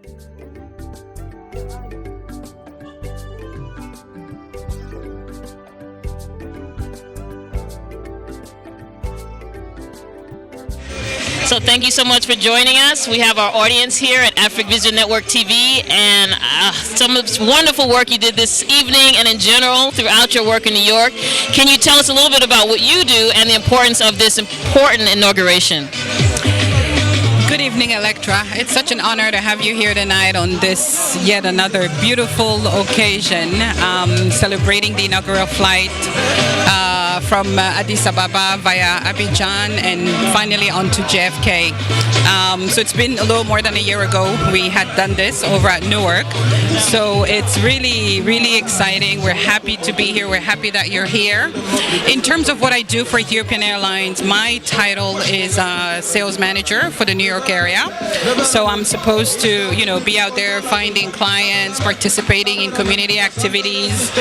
So thank you so much for joining us. We have our audience here at Africa Vision Network TV, and some of the wonderful work you did this evening and in general throughout your work in New York. Can you tell us a little bit about what you do and the importance of this important inauguration? Good evening, Electra. It's such an honor to have you here tonight on this yet another beautiful occasion, celebrating the inaugural flight from Addis Ababa via Abidjan and finally on to JFK. So it's been a little more than a year ago we had done this over at Newark. So it's really, really exciting. We're happy to be here. We're happy that you're here. In terms of what I do for Ethiopian Airlines, my title is sales manager for the New York area. So I'm supposed to, be out there finding clients, participating in community activities,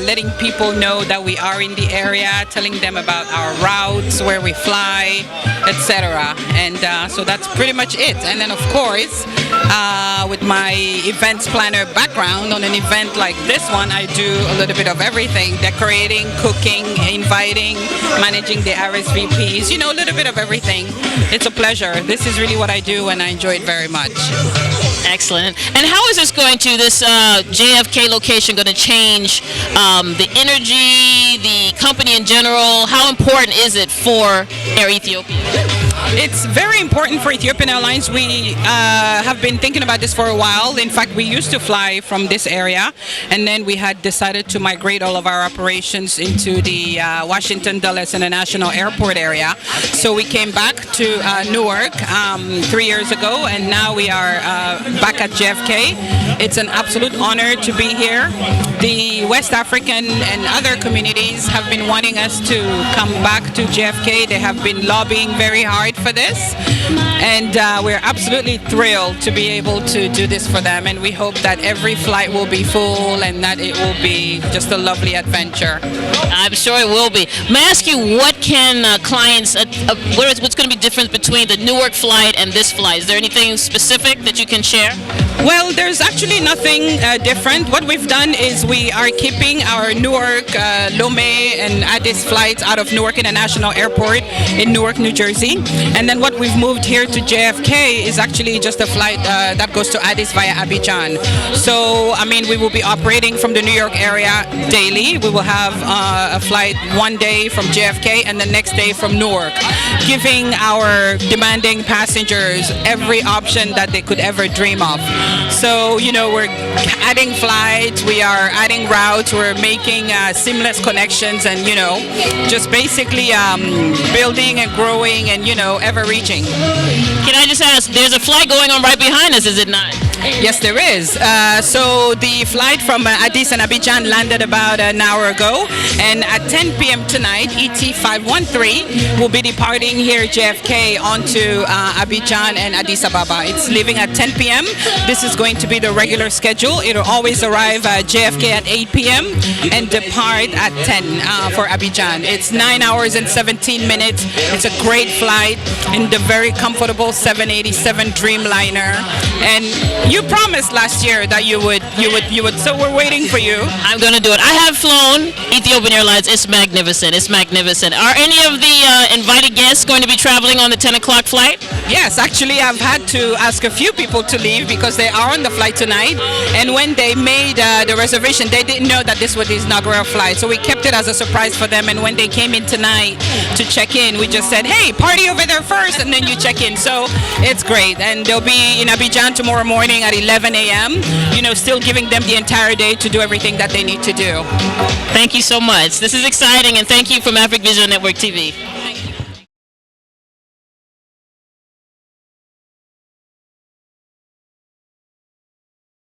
letting people know that we are in the area, telling them about our routes, where we fly, etc. And so that's pretty much it. And then, of course, with my events planner background, on an event like this one, I do a little bit of everything: decorating, cooking, inviting, managing the RSVPs, a little bit of everything. It's a pleasure. This is really what I do, and I enjoy it very much. Excellent. And how is this JFK location going to change the energy, the company in general? How important is it for Air Ethiopia? It's very important for Ethiopian Airlines. We have been thinking about this for a while. In fact, we used to fly from this area, and then we had decided to migrate all of our operations into the Washington Dulles International Airport area. So we came back to Newark 3 years ago, and now we are back at JFK. It's an absolute honor to be here. The West African and other communities have been wanting us to come back to JFK. They have been lobbying very hard for this, and we're absolutely thrilled to be able to do this for them, and we hope that every flight will be full and that it will be just a lovely adventure. I'm sure it will be. May I ask you, what can clients, what's going to be different between the Newark flight and this flight? Is there anything specific that you can share? Well, there's actually nothing different. What we've done is we are keeping our Newark, Lomé, and Addis flights out of Newark International Airport in Newark, New Jersey. And then what we've moved here to JFK is actually just a flight that goes to Addis via Abidjan. So, we will be operating from the New York area daily. We will have a flight one day from JFK and the next day from Newark, giving our demanding passengers every option that they could ever dream of. So, we're adding flights, we are adding routes, we're making seamless connections, and, just basically building and growing and, ever reaching. Can I just ask, there's a flight going on right behind us, is it not? Yes, there is. So the flight from Addis and Abidjan landed about an hour ago, and at 10 p.m. tonight, ET 513 will be departing here JFK onto Abidjan and Addis Ababa. It's leaving at 10 p.m. This is going to be the regular schedule. It'll always arrive at JFK at 8 p.m. and depart at 10 for Abidjan. It's 9 hours and 17 minutes. It's a great flight in the very comfortable 787 Dreamliner, and you promised last year that you would, so we're waiting for you. I'm going to do it. I have flown Ethiopian Airlines. It's magnificent. It's magnificent. Are any of the invited guests going to be traveling on the 10 o'clock flight? Yes, actually, I've had to ask a few people to leave because they are on the flight tonight, and when they made the reservation, they didn't know that this was the inaugural flight, so we kept it as a surprise for them, and when they came in tonight to check in, we just said, hey, party over there first, and then you check in. So it's great, and they'll be in Abidjan tomorrow morning at 11 a.m., still giving them the entire day to do everything that they need to do. Thank you so much. This is exciting, and thank you from Africa Vision Network TV.